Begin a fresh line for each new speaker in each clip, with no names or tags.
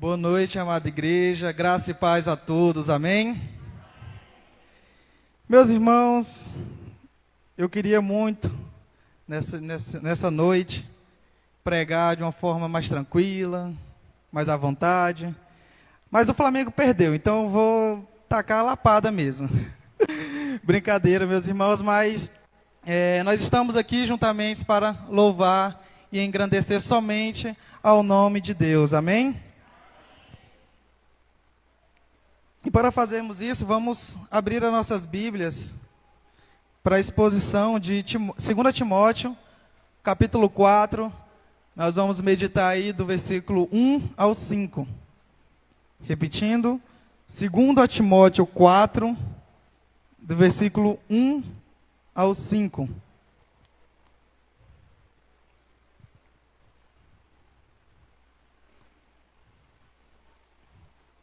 Boa noite, amada igreja, graça e paz a todos, amém? Meus irmãos, eu queria muito, nessa noite, pregar de uma forma mais tranquila, mais à vontade, mas o Flamengo perdeu, então eu vou tacar a lapada mesmo. Brincadeira, meus irmãos, mas nós estamos aqui juntamente para louvar e engrandecer somente ao nome de Deus, amém? E para fazermos isso, vamos abrir as nossas Bíblias para a exposição de 2 Timóteo, capítulo 4. Nós vamos meditar aí do versículo 1 ao 5. Repetindo, 2 Timóteo 4, do versículo 1 ao 5.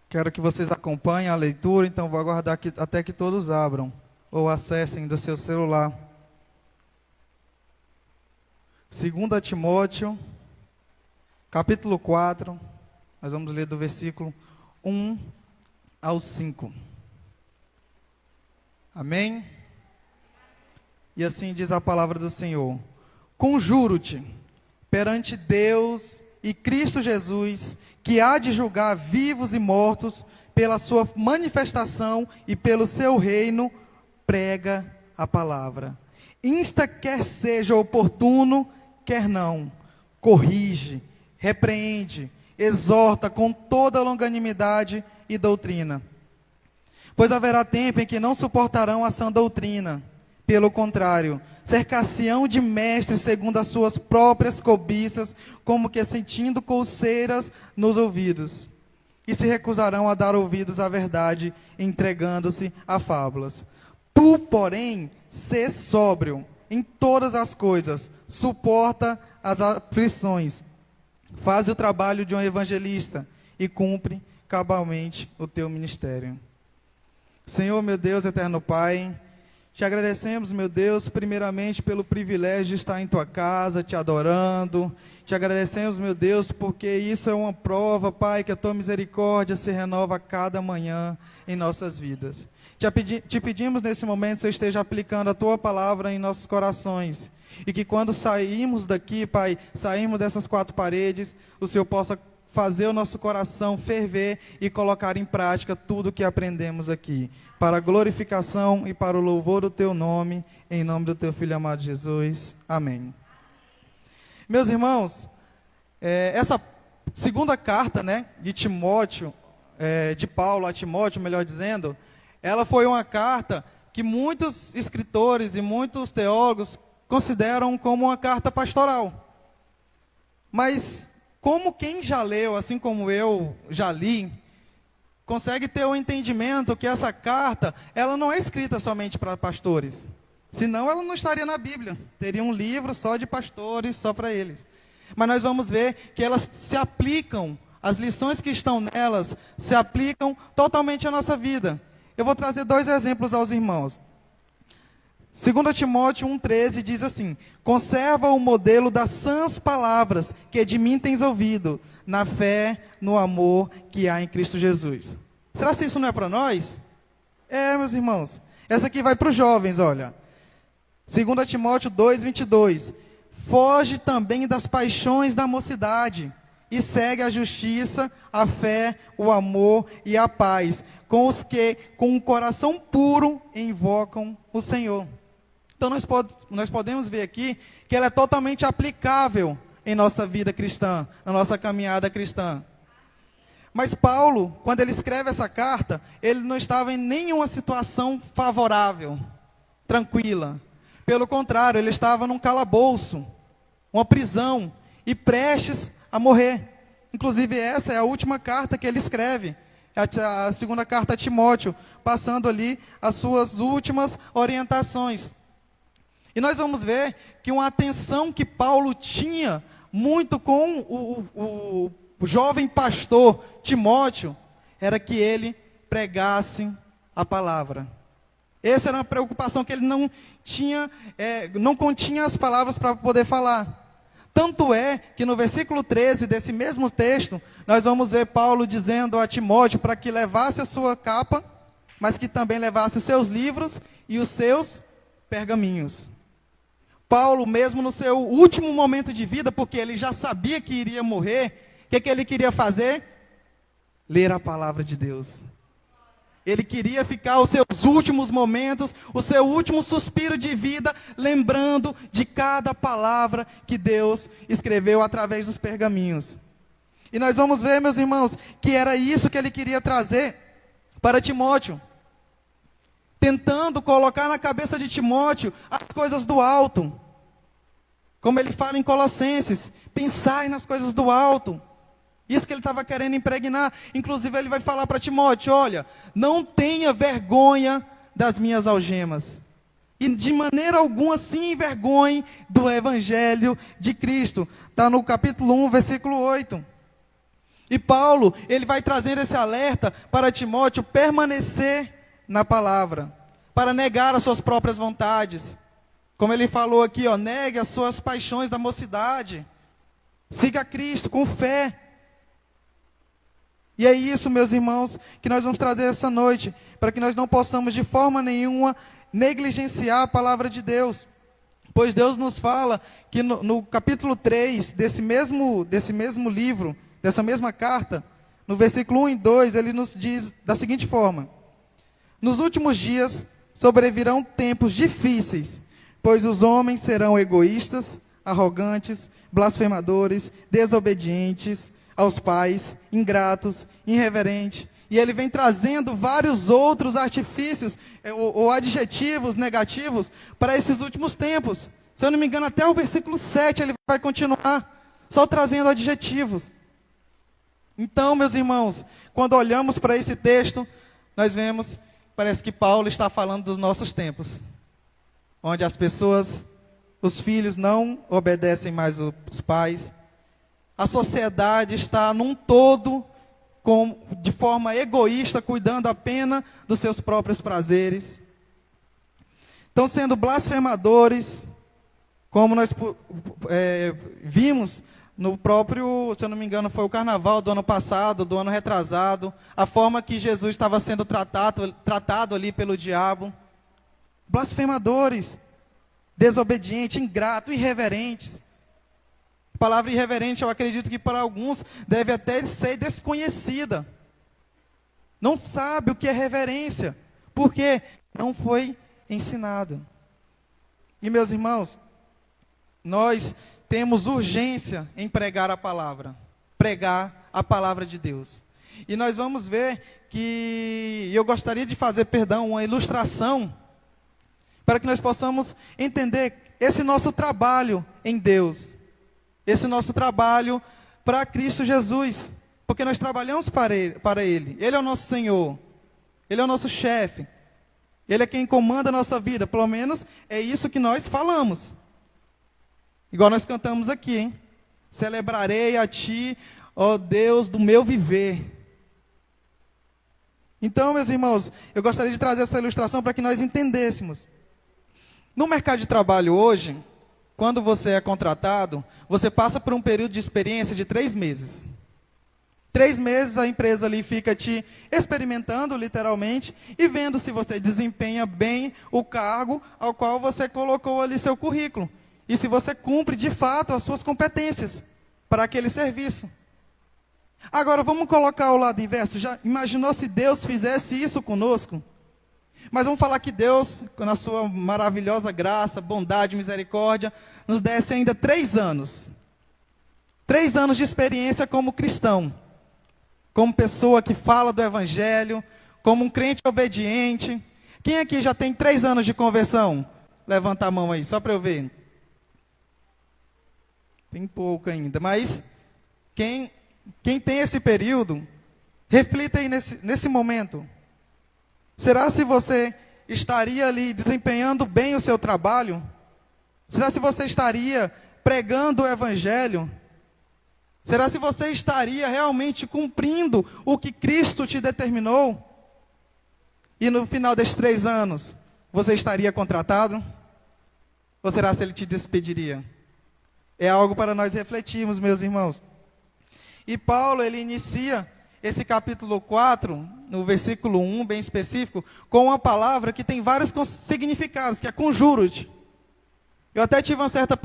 Quero que vocês acompanhem a leitura, então vou aguardar até que todos abram ou acessem do seu celular. 2 Timóteo, capítulo 4, nós vamos ler do versículo 1 ao 5. Amém? E assim diz a palavra do Senhor: Conjuro-te perante Deus e Cristo Jesus, que há de julgar vivos e mortos, pela sua manifestação e pelo seu reino, prega a palavra. Insta quer seja oportuno, quer não. Corrige, repreende, exorta com toda longanimidade e doutrina. Pois haverá tempo em que não suportarão a sã doutrina. Pelo contrário, cercar-se-ão de mestres segundo as suas próprias cobiças, como que sentindo coceiras nos ouvidos. E se recusarão a dar ouvidos à verdade, entregando-se a fábulas. Tu, porém, sê sóbrio em todas as coisas, suporta as aflições, faz o trabalho de um evangelista e cumpre cabalmente o teu ministério. Senhor, meu Deus, eterno Pai, te agradecemos, meu Deus, primeiramente pelo privilégio de estar em tua casa, te adorando. Te agradecemos, meu Deus, porque isso é uma prova, Pai, que a tua misericórdia se renova a cada manhã em nossas vidas. Te pedimos nesse momento que você esteja aplicando a tua palavra em nossos corações. E que quando sairmos daqui, Pai, sairmos dessas quatro paredes, o Senhor possa fazer o nosso coração ferver e colocar em prática tudo que aprendemos aqui, para a glorificação e para o louvor do teu nome, em nome do teu Filho amado Jesus. Amém. Meus irmãos, essa segunda carta, de Timóteo, de Paulo a Timóteo, melhor dizendo, ela foi uma carta que muitos escritores e muitos teólogos consideram como uma carta pastoral. Mas como quem já leu, assim como eu já li, consegue ter o entendimento que essa carta, ela não é escrita somente para pastores. Senão ela não estaria na Bíblia. Teria um livro só de pastores, só para eles. Mas nós vamos ver que elas se aplicam, as lições que estão nelas, se aplicam totalmente à nossa vida. Eu vou trazer 2 exemplos aos irmãos. 2 Timóteo 1,13 diz assim: Conserva o modelo das sãs palavras que de mim tens ouvido, na fé, no amor que há em Cristo Jesus. Será que isso não é para nós? Meus irmãos. Essa aqui vai para os jovens, olha. 2 Timóteo 2,22. Foge também das paixões da mocidade e segue a justiça, a fé, o amor e a paz, com os que, com um coração puro, invocam o Senhor. Então nós podemos ver aqui que ela é totalmente aplicável em nossa vida cristã, na nossa caminhada cristã. Mas Paulo, quando ele escreve essa carta, ele não estava em nenhuma situação favorável, tranquila. Pelo contrário, ele estava num calabouço, uma prisão, e prestes a morrer. Inclusive essa é a última carta que ele escreve, a segunda carta a Timóteo, passando ali as suas últimas orientações. E nós vamos ver que uma atenção que Paulo tinha muito com o jovem pastor Timóteo, era que ele pregasse a palavra. Essa era uma preocupação que ele não tinha, não continha as palavras para poder falar. Tanto é que no versículo 13 desse mesmo texto, nós vamos ver Paulo dizendo a Timóteo para que levasse a sua capa, mas que também levasse os seus livros e os seus pergaminhos. Paulo, mesmo no seu último momento de vida, porque ele já sabia que iria morrer, o que ele queria fazer? Ler a palavra de Deus. Ele queria ficar os seus últimos momentos, o seu último suspiro de vida, lembrando de cada palavra que Deus escreveu através dos pergaminhos. E nós vamos ver, meus irmãos, que era isso que ele queria trazer para Timóteo. Tentando colocar na cabeça de Timóteo as coisas do alto. Como ele fala em Colossenses, pensai nas coisas do alto. Isso que ele estava querendo impregnar. Inclusive ele vai falar para Timóteo, olha, não tenha vergonha das minhas algemas. E de maneira alguma se envergonhe do evangelho de Cristo. Está no capítulo 1, versículo 8. E Paulo, ele vai trazer esse alerta para Timóteo permanecer na palavra, para negar as suas próprias vontades. Como ele falou aqui, negue as suas paixões da mocidade. Siga Cristo com fé. E é isso, meus irmãos, que nós vamos trazer essa noite, para que nós não possamos de forma nenhuma negligenciar a palavra de Deus. Pois Deus nos fala que no capítulo 3 desse mesmo livro, dessa mesma carta, no versículo 1 e 2, ele nos diz da seguinte forma: nos últimos dias sobrevirão tempos difíceis, pois os homens serão egoístas, arrogantes, blasfemadores, desobedientes aos pais, ingratos, irreverentes. E ele vem trazendo vários outros artifícios ou adjetivos negativos para esses últimos tempos. Se eu não me engano, até o versículo 7 ele vai continuar só trazendo adjetivos. Então, meus irmãos, quando olhamos para esse texto, nós vemos, parece que Paulo está falando dos nossos tempos, onde as pessoas, os filhos não obedecem mais os pais. A sociedade está num todo, de forma egoísta, cuidando apenas dos seus próprios prazeres. Estão sendo blasfemadores, como nós vimos no próprio, se eu não me engano, foi o carnaval do ano passado, do ano retrasado, a forma que Jesus estava sendo tratado ali pelo diabo. Blasfemadores, desobedientes, ingratos, irreverentes. A palavra irreverente, eu acredito que para alguns deve até ser desconhecida. Não sabe o que é reverência, porque não foi ensinado. E meus irmãos, nós temos urgência em pregar a palavra de Deus. E nós vamos ver que, eu gostaria de fazer, uma ilustração, para que nós possamos entender esse nosso trabalho em Deus. Esse nosso trabalho para Cristo Jesus, porque nós trabalhamos para Ele. Ele é o nosso Senhor, Ele é o nosso chefe, Ele é quem comanda a nossa vida, pelo menos é isso que nós falamos. Igual nós cantamos aqui, hein? Celebrarei a Ti, ó Deus do meu viver. Então, meus irmãos, eu gostaria de trazer essa ilustração para que nós entendêssemos. No mercado de trabalho hoje, quando você é contratado, você passa por um período de experiência de 3 meses. 3 meses a empresa ali fica te experimentando, literalmente, e vendo se você desempenha bem o cargo ao qual você colocou ali seu currículo. E se você cumpre, de fato, as suas competências para aquele serviço. Agora, vamos colocar o lado inverso. Já imaginou se Deus fizesse isso conosco? Mas vamos falar que Deus, na sua maravilhosa graça, bondade, misericórdia, nos desse ainda 3 anos. 3 anos de experiência como cristão. Como pessoa que fala do Evangelho, como um crente obediente. Quem aqui já tem 3 anos de conversão? Levanta a mão aí, só para eu ver. Tem pouco ainda, mas quem tem esse período, reflita aí nesse momento. Será se você estaria ali desempenhando bem o seu trabalho? Será se você estaria pregando o Evangelho? Será se você estaria realmente cumprindo o que Cristo te determinou? E no final desses 3 anos, você estaria contratado? Ou será se Ele te despediria? É algo para nós refletirmos, meus irmãos. E Paulo, ele inicia esse capítulo 4, no versículo 1, bem específico, com uma palavra que tem vários significados, que é conjuro-te. Eu até tive uma certa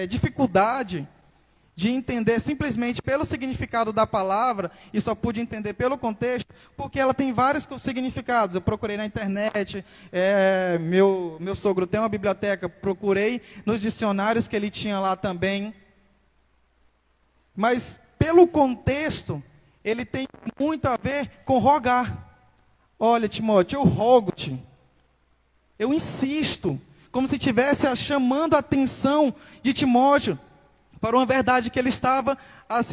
dificuldade de entender simplesmente pelo significado da palavra, e só pude entender pelo contexto, porque ela tem vários significados. Eu procurei na internet, meu sogro tem uma biblioteca, procurei nos dicionários que ele tinha lá também. Mas, pelo contexto, ele tem muito a ver com rogar. Olha, Timóteo, eu rogo-te, eu insisto, como se estivesse chamando a atenção de Timóteo para uma verdade que ele estava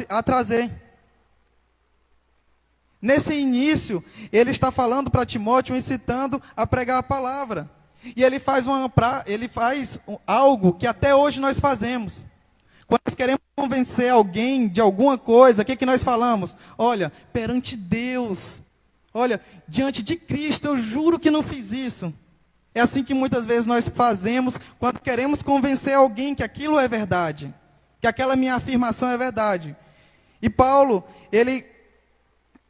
a trazer. Nesse início, ele está falando para Timóteo, incitando a pregar a palavra. E ele faz algo que até hoje nós fazemos. Quando nós queremos convencer alguém de alguma coisa, o que nós falamos? Olha, perante Deus, olha, diante de Cristo, eu juro que não fiz isso. É assim que muitas vezes nós fazemos quando queremos convencer alguém que aquilo é verdade, que aquela minha afirmação é verdade. E Paulo, ele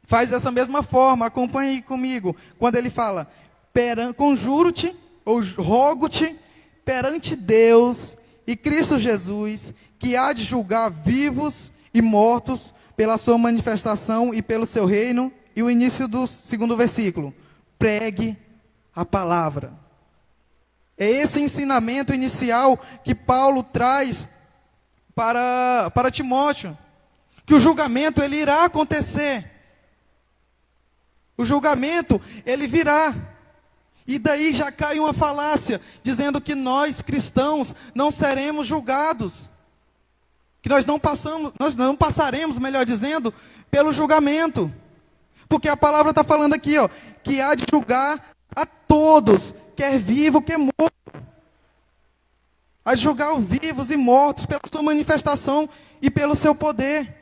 faz dessa mesma forma, acompanhe aí comigo, quando ele fala, conjuro-te, ou rogo-te, perante Deus e Cristo Jesus, que há de julgar vivos e mortos pela sua manifestação e pelo seu reino. E o início do segundo versículo, pregue a palavra. É esse ensinamento inicial que Paulo traz para Timóteo, que o julgamento ele irá acontecer. O julgamento ele virá. E daí já cai uma falácia, dizendo que nós cristãos não seremos julgados. Que nós não passaremos, melhor dizendo, pelo julgamento. Porque a palavra está falando aqui, ó, que há de julgar a todos, quer vivo, quer morto. Há de julgar os vivos e mortos pela sua manifestação e pelo seu poder.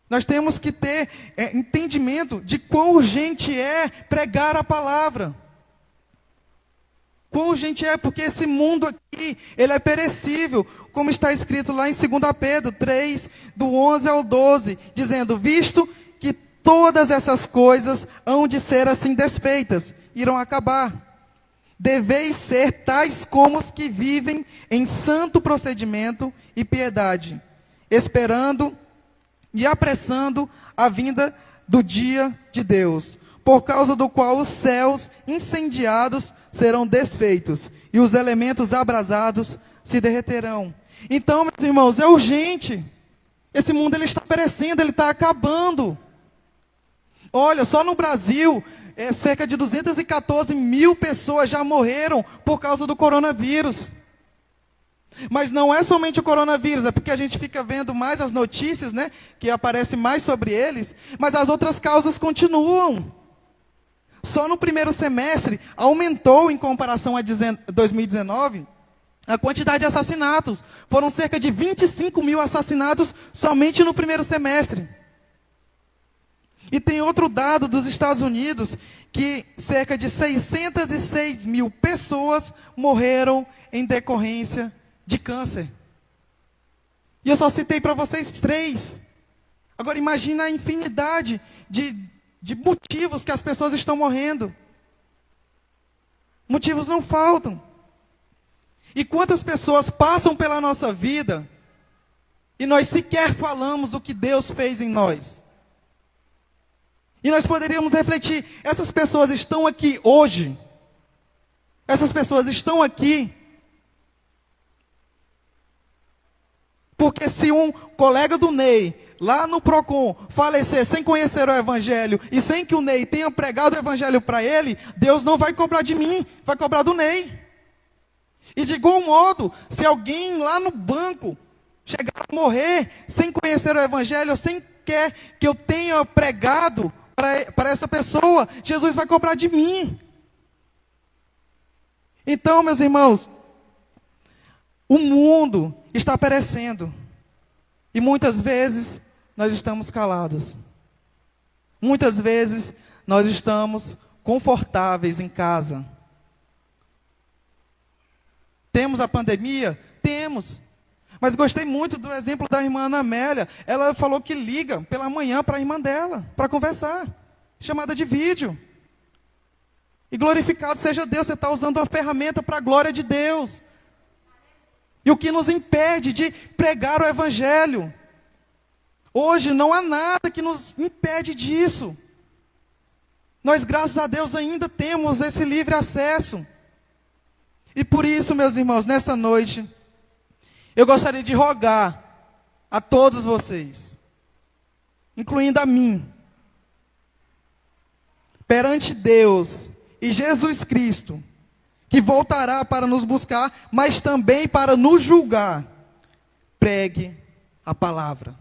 Nós temos que ter entendimento de quão urgente é pregar a palavra. Quão urgente é, porque esse mundo aqui, ele é perecível, como está escrito lá em 2 Pedro 3, do 11 ao 12, dizendo, visto que todas essas coisas hão de ser assim desfeitas, irão acabar. Deveis ser tais como os que vivem em santo procedimento e piedade, esperando e apressando a vinda do dia de Deus, por causa do qual os céus incendiados serão desfeitos, e os elementos abrasados se derreterão. Então, meus irmãos, é urgente. Esse mundo ele está perecendo, ele está acabando. Olha, só no Brasil, cerca de 214 mil pessoas já morreram por causa do coronavírus. Mas não é somente o coronavírus, é porque a gente fica vendo mais as notícias, né, que aparecem mais sobre eles, mas as outras causas continuam. Só no primeiro semestre aumentou em comparação a 2019 a quantidade de assassinatos. Foram cerca de 25 mil assassinatos somente no primeiro semestre. E tem outro dado dos Estados Unidos, que cerca de 606 mil pessoas morreram em decorrência de câncer. E eu só citei para vocês 3. Agora imagina a infinidade de motivos que as pessoas estão morrendo. Motivos não faltam. E quantas pessoas passam pela nossa vida e nós sequer falamos do que Deus fez em nós? E nós poderíamos refletir, essas pessoas estão aqui hoje. Essas pessoas estão aqui porque se um colega do Ney, lá no Procon, falecer sem conhecer o Evangelho, e sem que o Ney tenha pregado o Evangelho para ele, Deus não vai cobrar de mim, vai cobrar do Ney. E de igual modo, se alguém lá no banco chegar a morrer sem conhecer o Evangelho, ou sem quer que eu tenha pregado para essa pessoa, Jesus vai cobrar de mim. Então, meus irmãos, o mundo está perecendo. E muitas vezes nós estamos calados. Muitas vezes nós estamos confortáveis em casa. Temos a pandemia? Temos. Mas gostei muito do exemplo da irmã Ana Amélia. Ela falou que liga pela manhã para a irmã dela, para conversar. Chamada de vídeo. E glorificado seja Deus, você está usando uma ferramenta para a glória de Deus. E o que nos impede de pregar o Evangelho? Hoje não há nada que nos impede disso. Nós, graças a Deus, ainda temos esse livre acesso. E por isso, meus irmãos, nessa noite, eu gostaria de rogar a todos vocês, incluindo a mim, perante Deus e Jesus Cristo, que voltará para nos buscar, mas também para nos julgar, pregue a palavra.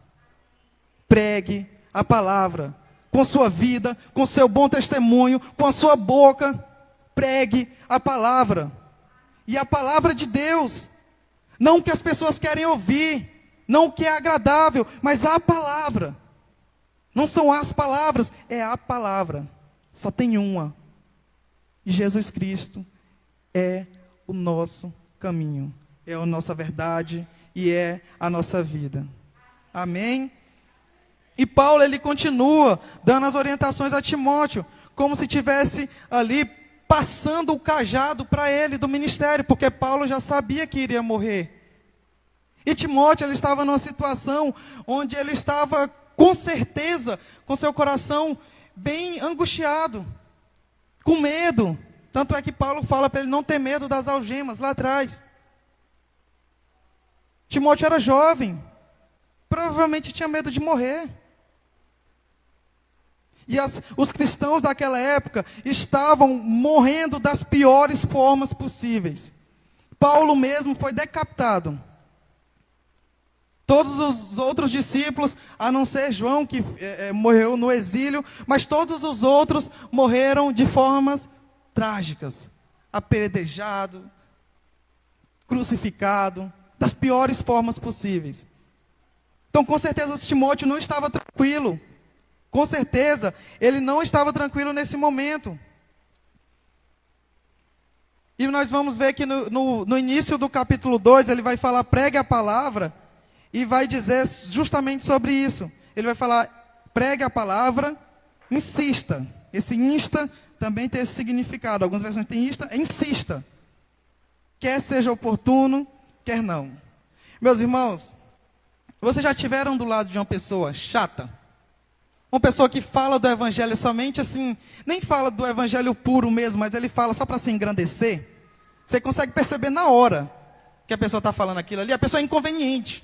Pregue a palavra, com sua vida, com seu bom testemunho, com a sua boca, pregue a palavra. E a palavra de Deus, não o que as pessoas querem ouvir, não o que é agradável, mas a palavra. Não são as palavras, é a palavra. Só tem uma. E Jesus Cristo é o nosso caminho, é a nossa verdade e é a nossa vida. Amém? E Paulo, ele continua dando as orientações a Timóteo, como se tivesse ali passando o cajado para ele do ministério, porque Paulo já sabia que iria morrer. E Timóteo, ele estava numa situação onde ele estava, com certeza, com seu coração bem angustiado, com medo. Tanto é que Paulo fala para ele não ter medo das algemas lá atrás. Timóteo era jovem, provavelmente tinha medo de morrer. E os cristãos daquela época estavam morrendo das piores formas possíveis. Paulo mesmo foi decapitado. Todos os outros discípulos, a não ser João, que morreu no exílio, mas todos os outros morreram de formas trágicas. Apedrejado, crucificado, das piores formas possíveis. Então, com certeza, Timóteo não estava tranquilo. Com certeza, ele não estava tranquilo nesse momento. E nós vamos ver que no início do capítulo 2, ele vai falar, pregue a palavra, e vai dizer justamente sobre isso. Ele vai falar, pregue a palavra, insista. Esse insta também tem esse significado. Algumas versões têm insista. Quer seja oportuno, quer não. Meus irmãos, vocês já estiveram do lado de uma pessoa chata? Uma pessoa que fala do evangelho somente assim, nem fala do evangelho puro mesmo, mas ele fala só para se engrandecer. Você consegue perceber na hora que a pessoa está falando aquilo ali. A pessoa é inconveniente.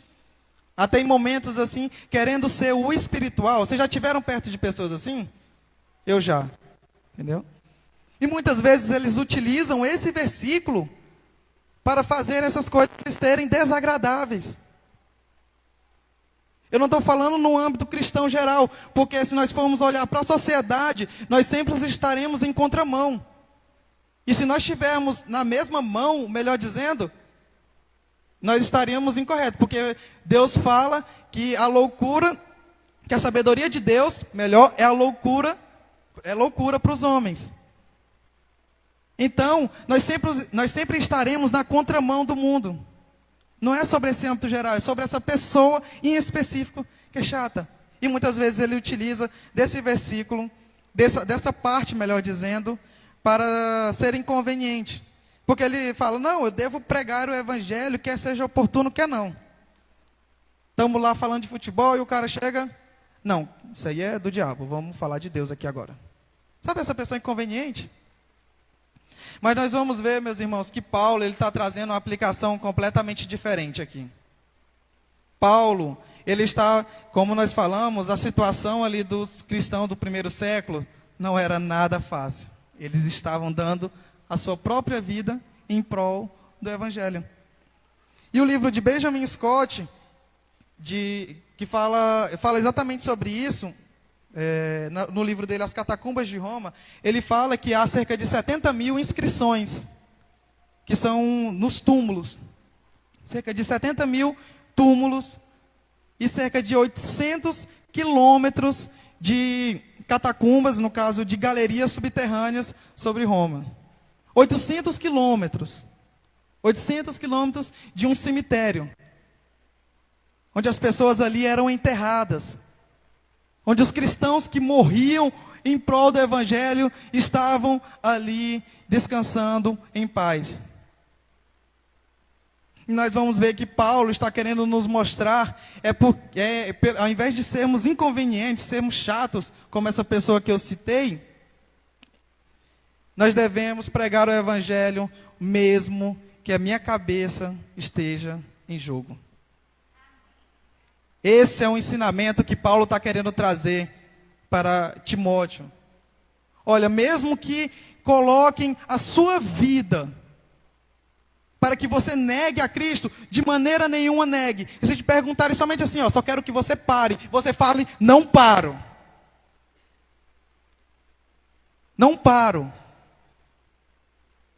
Até em momentos assim, querendo ser o espiritual. Vocês já tiveram perto de pessoas assim? Eu já. Entendeu? E muitas vezes eles utilizam esse versículo para fazer essas coisas serem desagradáveis. Eu não estou falando no âmbito cristão geral, porque se nós formos olhar para a sociedade, nós sempre estaremos em contramão. E se nós estivermos na mesma mão, melhor dizendo, nós estaríamos incorretos, porque Deus fala que a loucura, que a sabedoria de Deus, melhor, é loucura para os homens. Então, nós sempre estaremos na contramão do mundo. Não é sobre esse âmbito geral, é sobre essa pessoa em específico que é chata. E muitas vezes ele utiliza desse versículo, dessa parte, melhor dizendo, para ser inconveniente. Porque ele fala, não, eu devo pregar o evangelho, quer seja oportuno, quer não. Estamos lá falando de futebol e o cara chega, não, isso aí é do diabo, vamos falar de Deus aqui agora. Sabe essa pessoa inconveniente? Mas nós vamos ver, meus irmãos, que Paulo está trazendo uma aplicação completamente diferente aqui. Paulo, ele está, como nós falamos, a situação ali dos cristãos do primeiro século não era nada fácil. Eles estavam dando a sua própria vida em prol do evangelho. E o livro de Benjamin Scott, que fala exatamente sobre isso, no livro dele, As Catacumbas de Roma, ele fala que há cerca de 70 mil inscrições, que são nos túmulos. Cerca de 70 mil túmulos e cerca de 800 quilômetros de catacumbas, no caso de galerias subterrâneas sobre Roma. 800 quilômetros. 800 quilômetros de um cemitério. onde as pessoas ali eram enterradas, onde os cristãos que morriam em prol do Evangelho estavam ali descansando em paz. E nós vamos ver que Paulo está querendo nos mostrar, ao invés de sermos inconvenientes, sermos chatos, como essa pessoa que eu citei, nós devemos pregar o Evangelho mesmo que a minha cabeça esteja em jogo. Esse é um ensinamento que Paulo está querendo trazer para Timóteo. Olha, mesmo que coloquem a sua vida para que você negue a Cristo, de maneira nenhuma negue. E se te perguntarem somente assim, só quero que você pare, você fale, não paro. Não paro.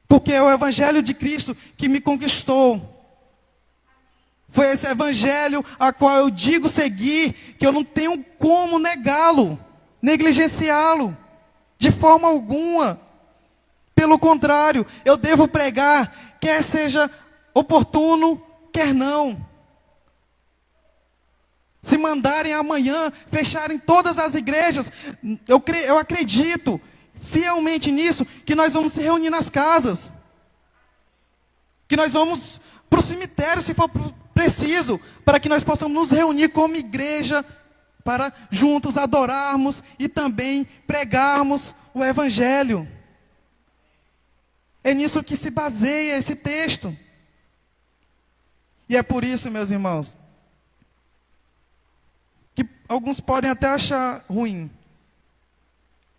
Porque é o Evangelho de Cristo que me conquistou. Foi esse Evangelho a qual eu digo seguir, que eu não tenho como negá-lo, negligenciá-lo, de forma alguma. Pelo contrário, eu devo pregar, quer seja oportuno, quer não. Se mandarem amanhã fecharem todas as igrejas, eu acredito fielmente nisso, que nós vamos se reunir nas casas, que nós vamos para o cemitério, se for preciso, para que nós possamos nos reunir como igreja, para juntos adorarmos e também pregarmos o Evangelho. É nisso que se baseia esse texto. E é por isso, meus irmãos, que alguns podem até achar ruim,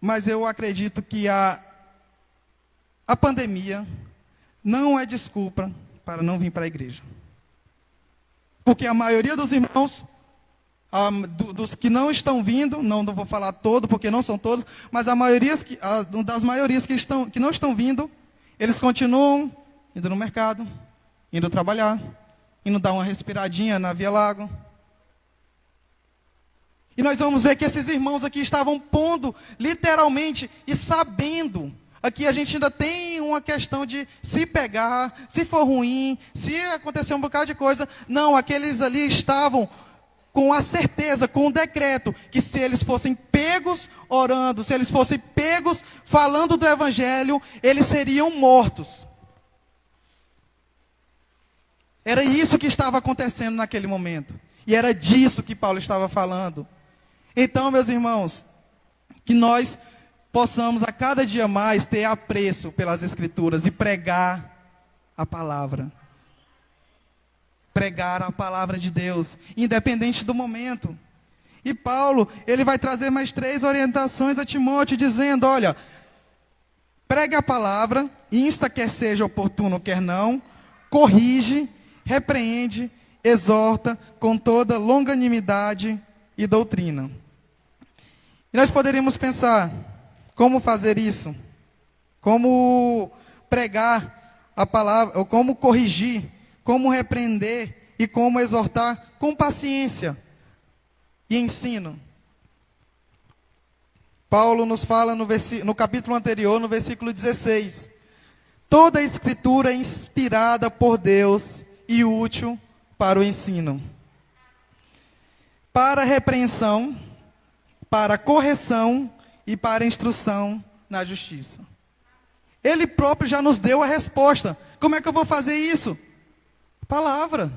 mas eu acredito que a pandemia não é desculpa para não vir para a igreja. Porque a maioria dos irmãos, dos que não estão vindo, não vou falar todo, porque não são todos, mas das maiorias que não estão vindo, eles continuam indo no mercado, indo trabalhar, indo dar uma respiradinha na Via Lago. E nós vamos ver que esses irmãos aqui estavam pondo, literalmente, e sabendo. Aqui a gente ainda tem uma questão de se pegar, se for ruim, se acontecer um bocado de coisa. Não, aqueles ali estavam com a certeza, com o decreto, que se eles fossem pegos orando, se eles fossem pegos falando do Evangelho, eles seriam mortos. Era isso que estava acontecendo naquele momento. E era disso que Paulo estava falando. Então, meus irmãos, que nós possamos a cada dia mais ter apreço pelas Escrituras e pregar a palavra. Pregar a palavra de Deus, independente do momento. E Paulo, ele vai trazer mais 3 orientações a Timóteo, dizendo, olha, pregue a palavra, insta quer seja oportuno, quer não, corrige, repreende, exorta com toda longanimidade e doutrina. E nós poderíamos pensar, como fazer isso? Como pregar a palavra, ou como corrigir, como repreender e como exortar com paciência e ensino. Paulo nos fala no capítulo anterior, no versículo 16. Toda a Escritura é inspirada por Deus e útil para o ensino, para a repreensão, para a correção e para a instrução na justiça. Ele próprio já nos deu a resposta. Como é que eu vou fazer isso? Palavra.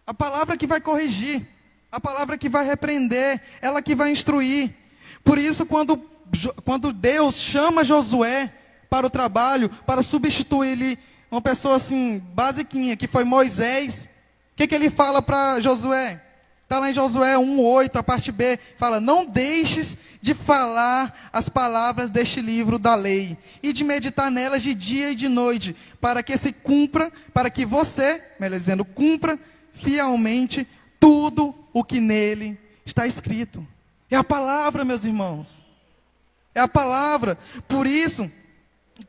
A palavra que vai corrigir. A palavra que vai repreender. Ela que vai instruir. Por isso, quando Deus chama Josué para o trabalho, para substituir uma pessoa assim, basiquinha, que foi Moisés, o que ele fala para Josué? Está lá em Josué 1:8, a parte B, fala, não deixes de falar as palavras deste livro da lei, e de meditar nelas de dia e de noite, para que se cumpra, para que você, melhor dizendo, cumpra fielmente tudo o que nele está escrito. É a palavra, meus irmãos. É a palavra. Por isso,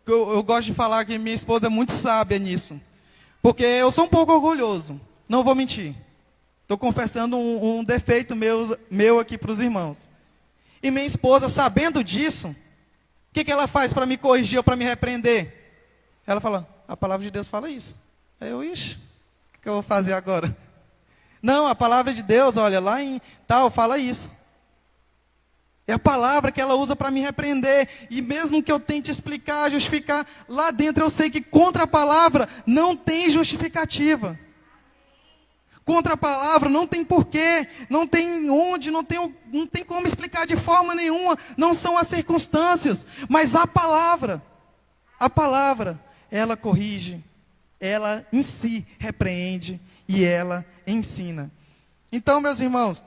eu gosto de falar que minha esposa é muito sábia nisso. Porque eu sou um pouco orgulhoso, não vou mentir. Estou confessando um defeito meu aqui para os irmãos. E minha esposa, sabendo disso, o que ela faz para me corrigir ou para me repreender? Ela fala, a palavra de Deus fala isso. Aí eu, o que eu vou fazer agora? Não, a palavra de Deus, olha, lá em tal, fala isso. É a palavra que ela usa para me repreender. E mesmo que eu tente explicar, justificar, lá dentro eu sei que contra a palavra não tem justificativa. Contra a palavra não tem porquê, não tem onde, não tem como explicar de forma nenhuma. Não são as circunstâncias, mas a palavra, ela corrige, ela em si repreende e ela ensina. Então, meus irmãos,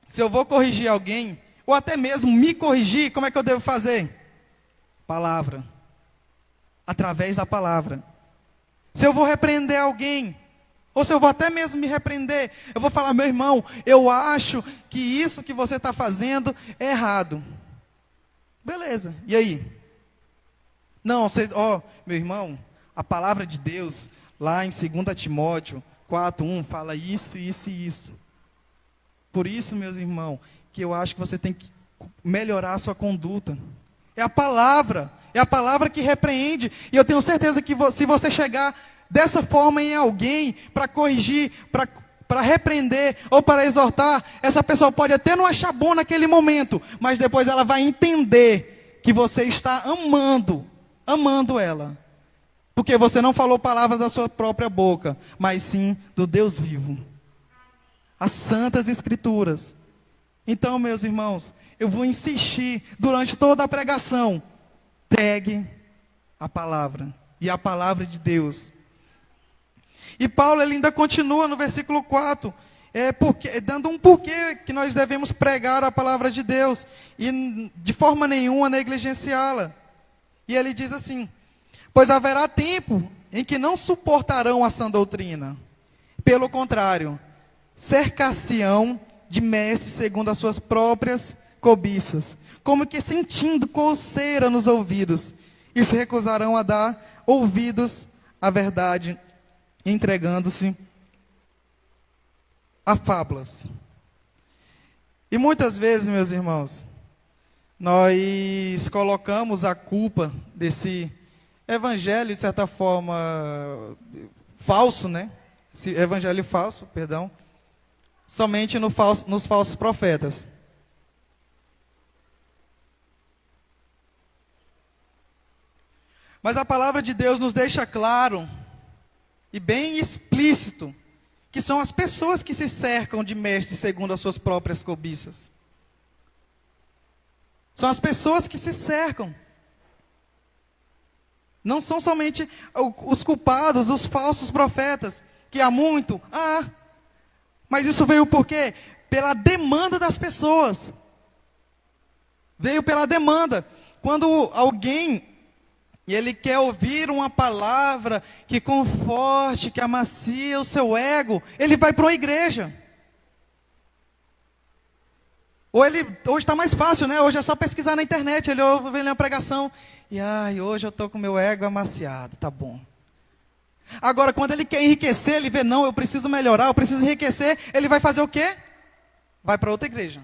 se eu vou corrigir alguém, ou até mesmo me corrigir, como é que eu devo fazer? Palavra. Através da palavra. Se eu vou repreender alguém, ou se eu vou até mesmo me repreender, eu vou falar, meu irmão, eu acho que isso que você está fazendo é errado. Beleza, e aí? Não, meu irmão, a palavra de Deus, lá em 2 Timóteo 4:1, fala isso, isso e isso. Por isso, meus irmãos, que eu acho que você tem que melhorar a sua conduta. É a palavra que repreende. E eu tenho certeza que se você chegar dessa forma em alguém, para corrigir, para repreender ou para exortar, essa pessoa pode até não achar bom naquele momento, mas depois ela vai entender que você está amando ela. Porque você não falou palavras da sua própria boca, mas sim do Deus vivo. As santas escrituras. Então, meus irmãos, eu vou insistir durante toda a pregação. Pregue a palavra. E a palavra de Deus. E Paulo ele ainda continua no versículo 4, dando um porquê que nós devemos pregar a palavra de Deus. E de forma nenhuma negligenciá-la. E ele diz assim: pois haverá tempo em que não suportarão a sã doutrina. Pelo contrário, cercar-se-ão de mestres segundo as suas próprias cobiças, como que sentindo coceira nos ouvidos, e se recusarão a dar ouvidos à verdade, entregando-se a fábulas. E muitas vezes, meus irmãos, nós colocamos a culpa desse evangelho, de certa forma, falso, né? Esse evangelho falso, perdão, somente nos falsos profetas. Mas a palavra de Deus nos deixa claro e bem explícito que são as pessoas que se cercam de mestres segundo as suas próprias cobiças. São as pessoas que se cercam. Não são somente os culpados, os falsos profetas, que há muito. Mas isso veio por quê? Pela demanda das pessoas. Veio pela demanda. Quando alguém, ele quer ouvir uma palavra que conforte, que amacia o seu ego, ele vai para uma igreja. Hoje está mais fácil, né? Hoje é só pesquisar na internet, ele ouve uma pregação. E hoje eu estou com o meu ego amaciado, tá bom. Agora, quando ele quer enriquecer, ele vê, não, eu preciso melhorar, eu preciso enriquecer, ele vai fazer o quê? Vai para outra igreja.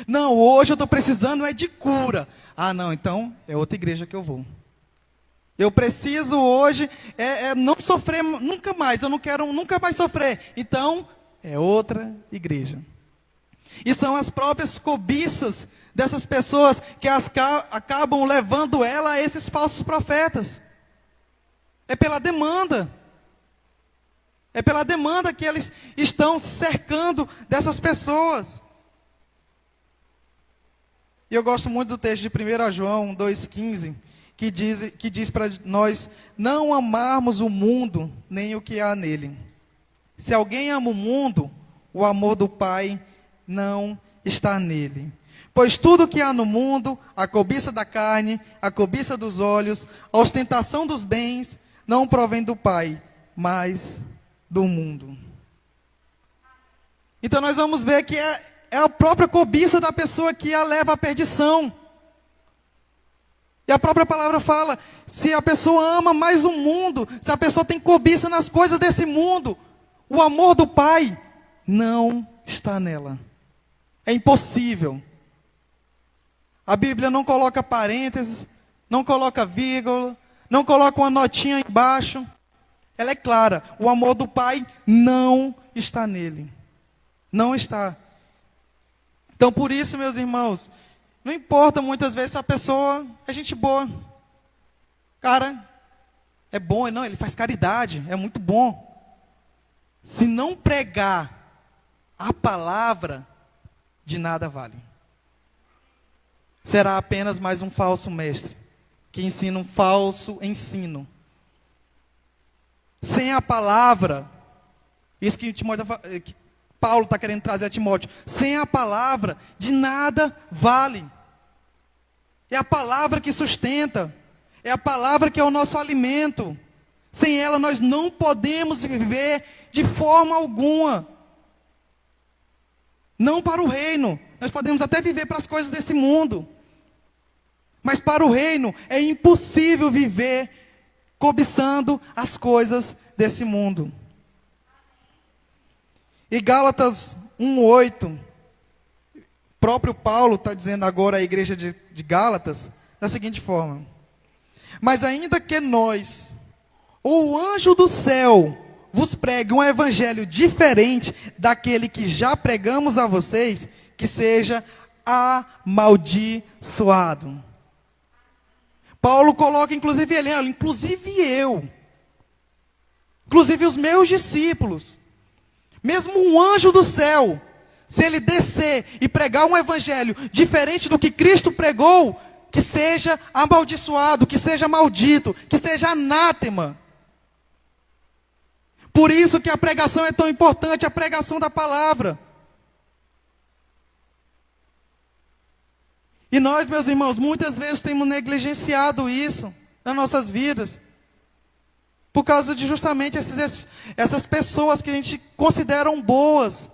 Não, hoje eu estou precisando de cura. Não, então é outra igreja que eu vou. Eu preciso hoje não sofrer nunca mais, eu não quero nunca mais sofrer. Então, é outra igreja. E são as próprias cobiças dessas pessoas que acabam levando ela a esses falsos profetas. É pela demanda. É pela demanda que eles estão se cercando dessas pessoas. E eu gosto muito do texto de 1 João 2,15, que diz para nós não amarmos o mundo, nem o que há nele. Se alguém ama o mundo, o amor do Pai não está nele. Pois tudo que há no mundo, a cobiça da carne, a cobiça dos olhos, a ostentação dos bens, não provém do Pai, mas do mundo. Então nós vamos ver que é a própria cobiça da pessoa que a leva à perdição. E a própria palavra fala, se a pessoa ama mais o mundo, se a pessoa tem cobiça nas coisas desse mundo, o amor do Pai não está nela. É impossível. A Bíblia não coloca parênteses, não coloca vírgula, não coloca uma notinha embaixo. Ela é clara. O amor do Pai não está nele. Não está. Então, por isso, meus irmãos, não importa muitas vezes se a pessoa é gente boa. Cara, é bom, não, ele faz caridade, é muito bom. Se não pregar a palavra, de nada vale. Será apenas mais um falso mestre, que ensina um falso ensino. Sem a palavra, isso que Paulo está querendo trazer a Timóteo, sem a palavra, de nada vale. É a palavra que sustenta, é a palavra que é o nosso alimento. Sem ela nós não podemos viver de forma alguma. Não para o reino, nós podemos até viver para as coisas desse mundo. Mas para o reino é impossível viver cobiçando as coisas desse mundo. E Gálatas 1:8, próprio Paulo está dizendo agora à igreja de Gálatas, da seguinte forma: mas ainda que nós, ou o anjo do céu, vos pregue um evangelho diferente daquele que já pregamos a vocês, que seja amaldiçoado. Paulo coloca, inclusive ele, inclusive eu, inclusive os meus discípulos, mesmo um anjo do céu, se ele descer e pregar um evangelho diferente do que Cristo pregou, que seja amaldiçoado, que seja maldito, que seja anátema. Por isso que a pregação é tão importante, a pregação da palavra. E nós, meus irmãos, muitas vezes temos negligenciado isso nas nossas vidas. Por causa de justamente essas pessoas que a gente considera boas.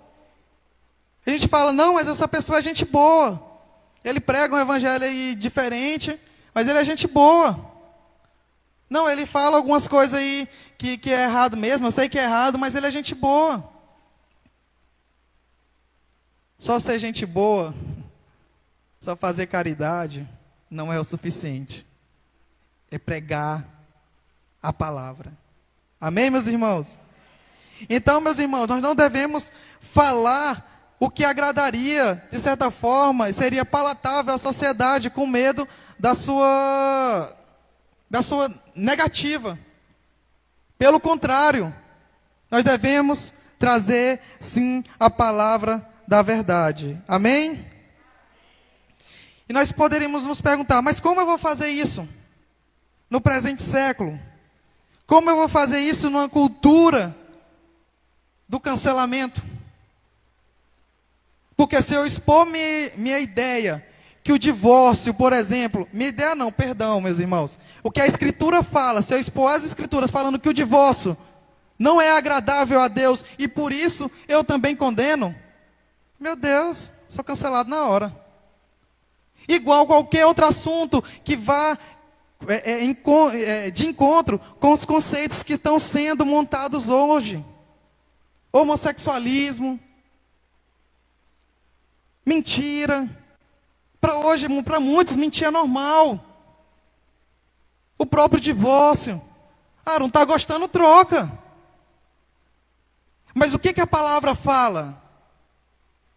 A gente fala, não, mas essa pessoa é gente boa. Ele prega um evangelho aí diferente, mas ele é gente boa. Não, ele fala algumas coisas aí que é errado mesmo, eu sei que é errado, mas ele é gente boa. Só ser gente boa, só fazer caridade, não é o suficiente. É pregar a palavra. Amém, meus irmãos? Então, meus irmãos, nós não devemos falar o que agradaria, de certa forma, e seria palatável à sociedade, com medo da sua negativa. Pelo contrário, nós devemos trazer, sim, a palavra da verdade. Amém? E nós poderíamos nos perguntar, mas como eu vou fazer isso no presente século? Como eu vou fazer isso numa cultura do cancelamento? Porque se eu expor minha ideia, que o divórcio, por exemplo, minha ideia não, perdão, meus irmãos, o que a Escritura fala, se eu expor as Escrituras falando que o divórcio não é agradável a Deus, e por isso eu também condeno, meu Deus, sou cancelado na hora. Igual qualquer outro assunto que vá de encontro com os conceitos que estão sendo montados hoje. Homossexualismo, mentira. Para muitos, mentira é normal. O próprio divórcio. Não está gostando, troca. Mas o que a palavra fala?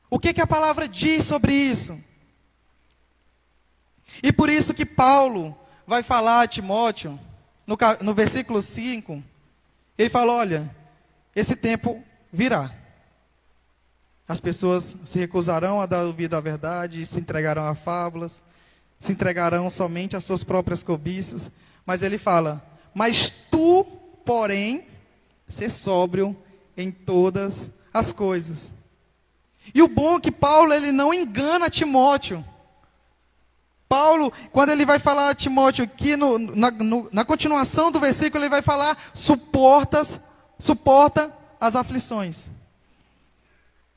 O que a palavra diz sobre isso? E por isso que Paulo vai falar a Timóteo, no versículo 5, ele fala, olha, esse tempo virá. As pessoas se recusarão a dar ouvido à verdade, se entregarão a fábulas, se entregarão somente às suas próprias cobiças. Mas ele fala, mas tu, porém, ser sóbrio em todas as coisas. E o bom é que Paulo, ele não engana Timóteo. Paulo, quando ele vai falar a Timóteo aqui, na continuação do versículo, ele vai falar, suporta as aflições.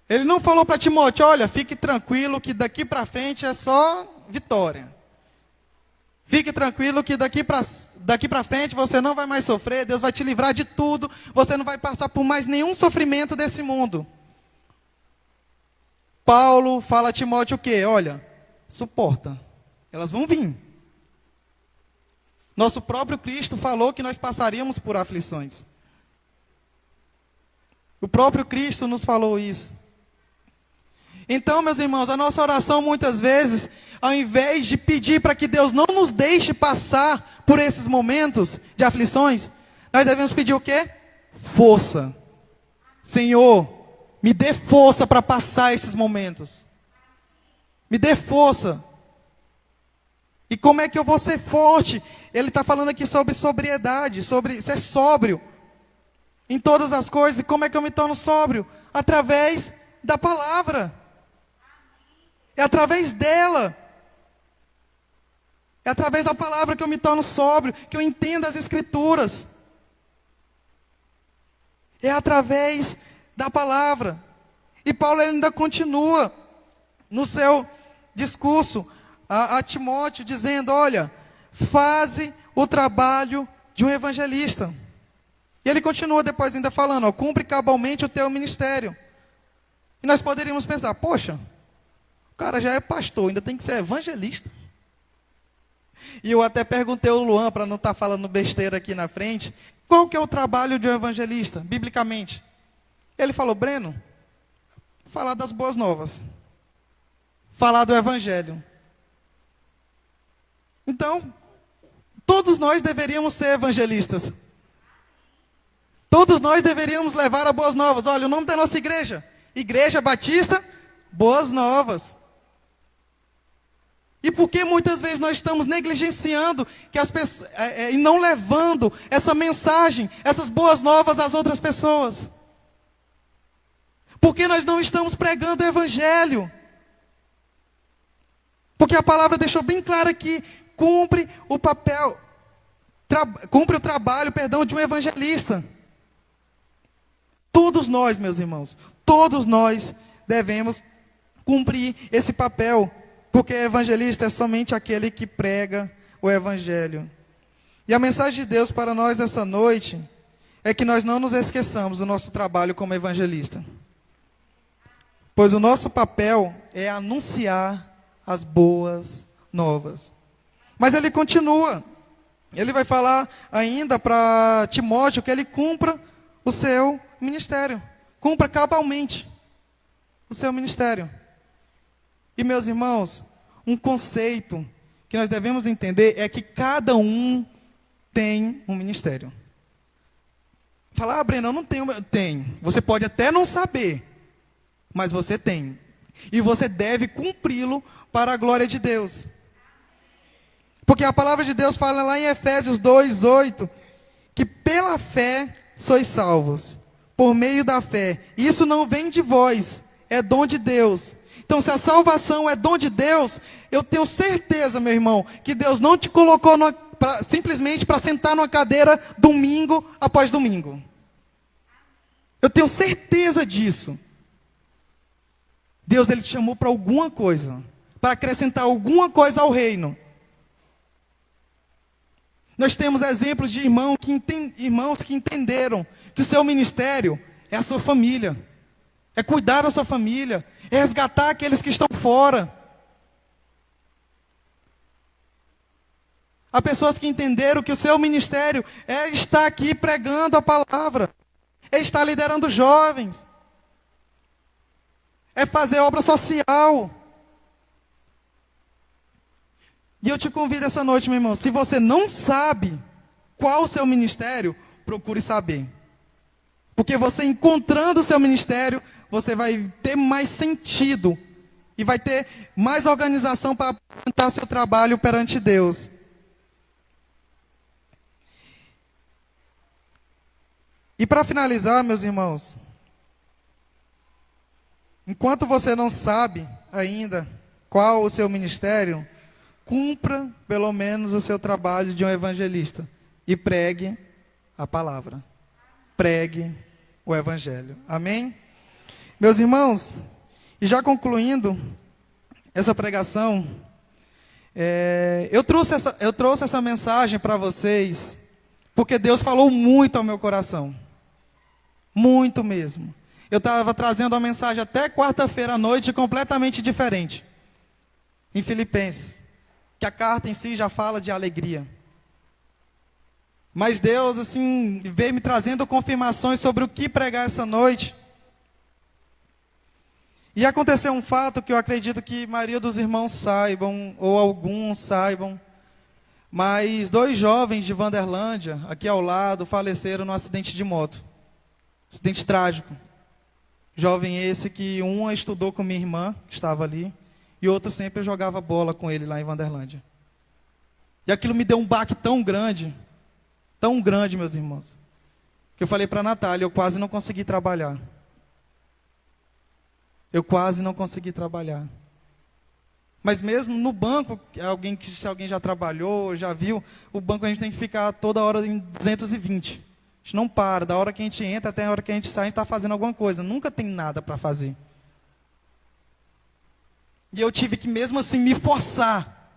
Ele não falou para Timóteo, olha, fique tranquilo que daqui para frente é só vitória. Fique tranquilo que daqui para frente você não vai mais sofrer, Deus vai te livrar de tudo, você não vai passar por mais nenhum sofrimento desse mundo. Paulo fala a Timóteo o quê? Olha, suporta, elas vão vir. Nosso próprio Cristo falou que nós passaríamos por aflições. O próprio Cristo nos falou isso. Então, meus irmãos, a nossa oração muitas vezes, ao invés de pedir para que Deus não nos deixe passar por esses momentos de aflições, nós devemos pedir o quê? Força. Senhor, me dê força para passar esses momentos. Me dê força. E como é que eu vou ser forte? Ele está falando aqui sobre sobriedade, sobre ser sóbrio em todas as coisas. E como é que eu me torno sóbrio? Através da palavra. É através dela. É através da palavra que eu me torno sóbrio, que eu entendo as Escrituras. É através da palavra. E Paulo ainda continua no seu discurso a Timóteo, dizendo, olha, faze o trabalho de um evangelista. E ele continua depois ainda falando, ó, cumpre cabalmente o teu ministério. E nós poderíamos pensar, poxa, o cara já é pastor, ainda tem que ser evangelista. E eu até perguntei ao Luan, para não estar falando besteira aqui na frente, qual que é o trabalho de um evangelista, biblicamente? Ele falou, Breno, falar das boas novas. Falar do evangelho. Então, todos nós deveríamos ser evangelistas. Todos nós deveríamos levar a boas novas. Olha, o nome da nossa igreja, Igreja Batista Boas Novas. E por que muitas vezes nós estamos negligenciando que as pessoas, e não levando essa mensagem, essas boas novas às outras pessoas? Porque nós não estamos pregando o evangelho. Porque a palavra deixou bem claro aqui, cumpre o trabalho, de um evangelista. Todos nós, meus irmãos, todos nós devemos cumprir esse papel, porque evangelista é somente aquele que prega o evangelho. E a mensagem de Deus para nós essa noite é que nós não nos esqueçamos do nosso trabalho como evangelista. Pois o nosso papel é anunciar as boas novas. Mas ele continua. Ele vai falar ainda para Timóteo que ele cumpra o seu ministério. Cumpra cabalmente o seu ministério. E, meus irmãos, um conceito que nós devemos entender é que cada um tem um ministério. Falar, Breno, eu não tenho. Tem. Você pode até não saber, mas você tem. E você deve cumpri-lo para a glória de Deus. Porque a palavra de Deus fala lá em Efésios 2:8, que pela fé sois salvos, por meio da fé. Isso não vem de vós, é dom de Deus. Então, se a salvação é dom de Deus, eu tenho certeza, meu irmão, que Deus não te colocou simplesmente para sentar numa cadeira domingo após domingo. Eu tenho certeza disso. Deus, Ele te chamou para alguma coisa, para acrescentar alguma coisa ao reino. Nós temos exemplos de irmãos que entenderam que o seu ministério é a sua família, é cuidar da sua família, é resgatar aqueles que estão fora. Há pessoas que entenderam que o seu ministério é estar aqui pregando a palavra, é estar liderando jovens, é fazer obra social. E eu te convido essa noite, meu irmão, se você não sabe qual o seu ministério, procure saber. Porque você encontrando o seu ministério, você vai ter mais sentido e vai ter mais organização para apresentar seu trabalho perante Deus. E para finalizar, meus irmãos, enquanto você não sabe ainda qual o seu ministério, cumpra pelo menos o seu trabalho de um evangelista e pregue a palavra. Pregue o evangelho. Amém? Meus irmãos, e já concluindo essa pregação, eu trouxe essa mensagem para vocês, porque Deus falou muito ao meu coração. Muito mesmo. Eu estava trazendo a mensagem até quarta-feira à noite, completamente diferente. Em Filipenses. Que a carta em si já fala de alegria. Mas Deus, assim, veio me trazendo confirmações sobre o que pregar essa noite. E aconteceu um fato que eu acredito que a maioria dos irmãos saibam, ou alguns saibam. Mas 2 jovens de Wanderlândia, aqui ao lado, faleceram num acidente de moto. Acidente trágico. Jovem esse que uma estudou com minha irmã, que estava ali, e outro sempre jogava bola com ele lá em Wanderlândia. E aquilo me deu um baque tão grande, meus irmãos, que eu falei para a Natália, eu quase não consegui trabalhar. Mas mesmo no banco, se alguém já trabalhou, já viu, o banco a gente tem que ficar toda hora em 220. A gente não para, da hora que a gente entra até a hora que a gente sai, a gente está fazendo alguma coisa. Nunca tem nada para fazer. E eu tive que mesmo assim me forçar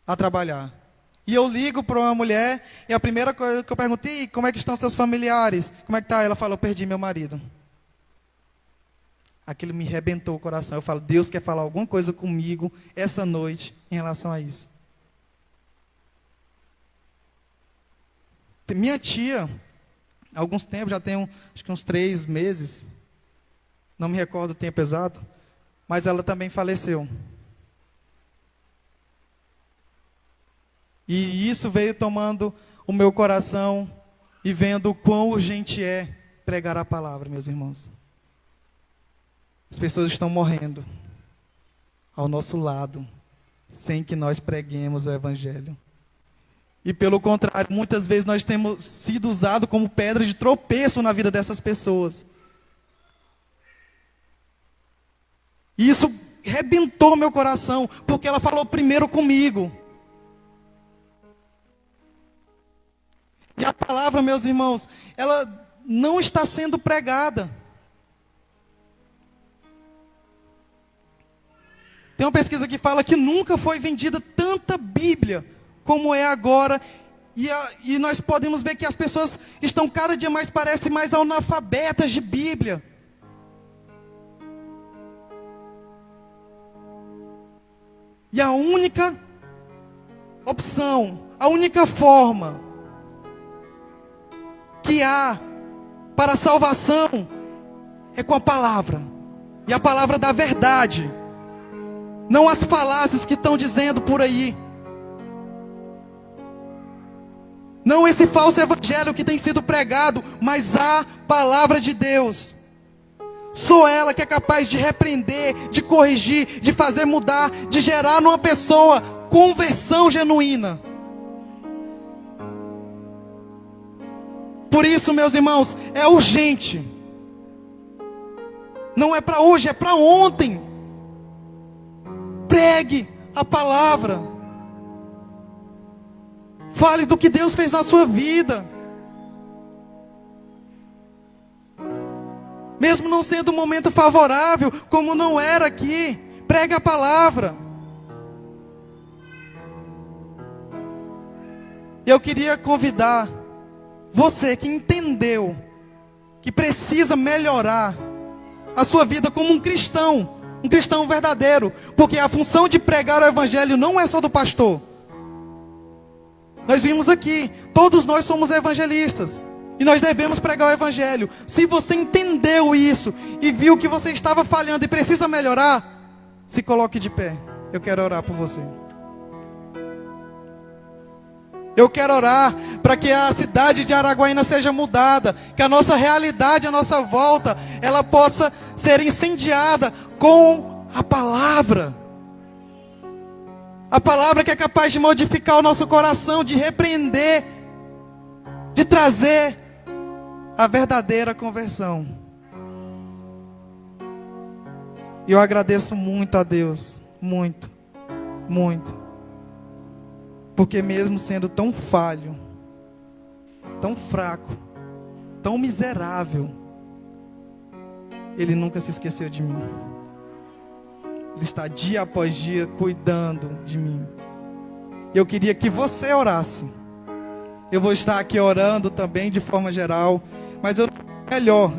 a trabalhar. E eu ligo para uma mulher, e a primeira coisa que eu perguntei, como é que estão seus familiares? Como é que está? Ela falou, eu perdi meu marido. Aquilo me rebentou o coração. Eu falo, Deus quer falar alguma coisa comigo essa noite em relação a isso. Minha tia, há alguns tempos, já tem acho que uns 3 meses, não me recordo o tempo exato, mas ela também faleceu. E isso veio tomando o meu coração e vendo o quão urgente é pregar a palavra, meus irmãos. As pessoas estão morrendo ao nosso lado, sem que nós preguemos o Evangelho. E pelo contrário, muitas vezes nós temos sido usados como pedra de tropeço na vida dessas pessoas. E isso rebentou meu coração, porque ela falou primeiro comigo. E a palavra, meus irmãos, ela não está sendo pregada. Tem uma pesquisa que fala que nunca foi vendida tanta Bíblia como é agora. E nós podemos ver que as pessoas estão cada dia mais, parecem mais analfabetas de Bíblia. E a única opção, a única forma que há para a salvação é com a palavra. E a palavra da verdade. Não as falácias que estão dizendo por aí. Não esse falso evangelho que tem sido pregado, mas a palavra de Deus. Só ela que é capaz de repreender, de corrigir, de fazer mudar, de gerar numa pessoa conversão genuína. Por isso, meus irmãos, é urgente. Não é para hoje, é para ontem. Pregue a palavra. Fale do que Deus fez na sua vida. Mesmo não sendo um momento favorável, como não era aqui, pregue a palavra. Eu queria convidar você que entendeu que precisa melhorar a sua vida como um cristão verdadeiro, porque a função de pregar o evangelho não é só do pastor. Nós vimos aqui, todos nós somos evangelistas e nós devemos pregar o evangelho. Se você entendeu isso e viu que você estava falhando e precisa melhorar, se coloque de pé. Eu quero orar por você. Eu quero orar para que a cidade de Araguaína seja mudada, que a nossa realidade, a nossa volta, ela possa ser incendiada com a palavra. A palavra que é capaz de modificar o nosso coração, de repreender, de trazer a verdadeira conversão. E eu agradeço muito a Deus, muito, muito. Porque mesmo sendo tão falho, tão fraco, tão miserável, Ele nunca se esqueceu de mim. Ele está dia após dia cuidando de mim. Eu queria que você orasse. Eu vou estar aqui orando também de forma geral, mas eu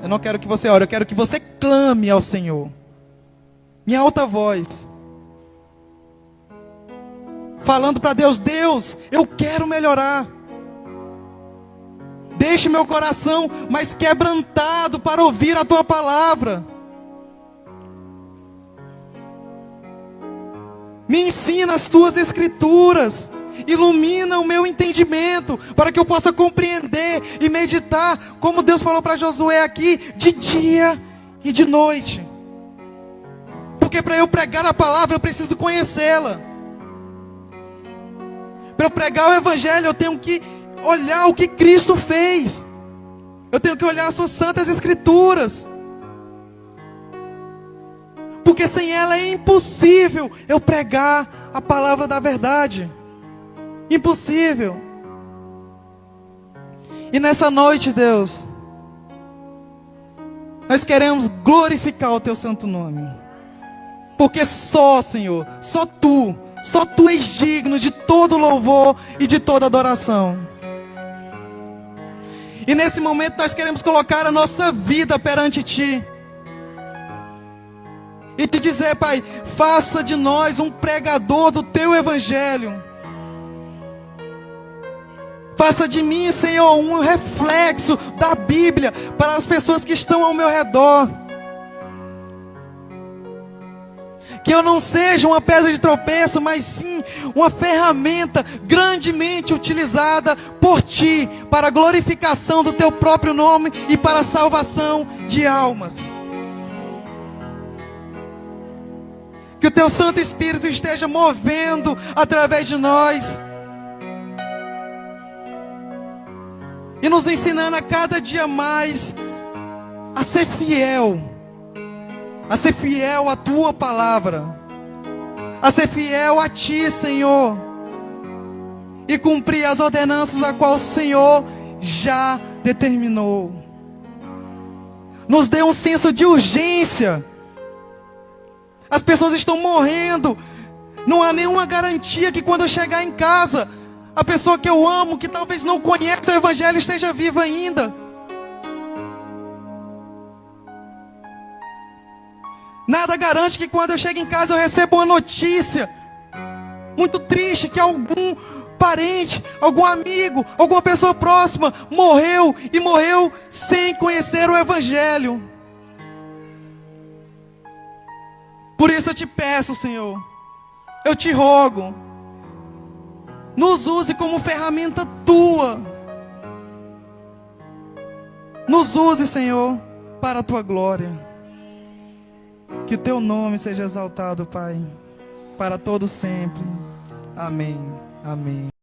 não quero que você ore, eu quero que você clame ao Senhor, em alta voz. falando para Deus: Deus, eu quero melhorar. Deixe meu coração mais quebrantado para ouvir a tua palavra. Me ensina as tuas escrituras. Ilumina o meu entendimento, para que eu possa compreender e meditar, como Deus falou para Josué aqui, de dia e de noite. Porque para eu pregar a palavra, eu preciso conhecê-la. Para eu pregar o evangelho, eu tenho que olhar o que Cristo fez. Eu tenho que olhar as suas santas escrituras. Porque sem ela é impossível eu pregar a palavra da verdade. Impossível. E nessa noite, Deus, nós queremos glorificar o teu santo nome. Porque só, Senhor, só tu és digno de todo louvor e de toda adoração. E nesse momento nós queremos colocar a nossa vida perante ti. E te dizer, Pai, faça de nós um pregador do teu evangelho. Faça de mim, Senhor, um reflexo da Bíblia para as pessoas que estão ao meu redor. Que eu não seja uma pedra de tropeço, mas sim uma ferramenta grandemente utilizada por Ti, para a glorificação do Teu próprio nome e para a salvação de almas. Que o Teu Santo Espírito esteja movendo através de nós. E nos ensinando a cada dia mais a ser fiel à tua palavra, a ser fiel a ti, Senhor, e cumprir as ordenanças a qual o Senhor já determinou. Nos dê um senso de urgência. As pessoas estão morrendo, não há nenhuma garantia que quando eu chegar em casa, a pessoa que eu amo, que talvez não conheça o evangelho, esteja viva ainda. Nada garante que quando eu chego em casa eu receba uma notícia muito triste, que algum parente, algum amigo, alguma pessoa próxima morreu, e morreu sem conhecer o evangelho. Por isso eu te peço, Senhor, eu te rogo, nos use como ferramenta tua. Nos use, Senhor, para a tua glória. Que o teu nome seja exaltado, Pai, para todo sempre. Amém. Amém.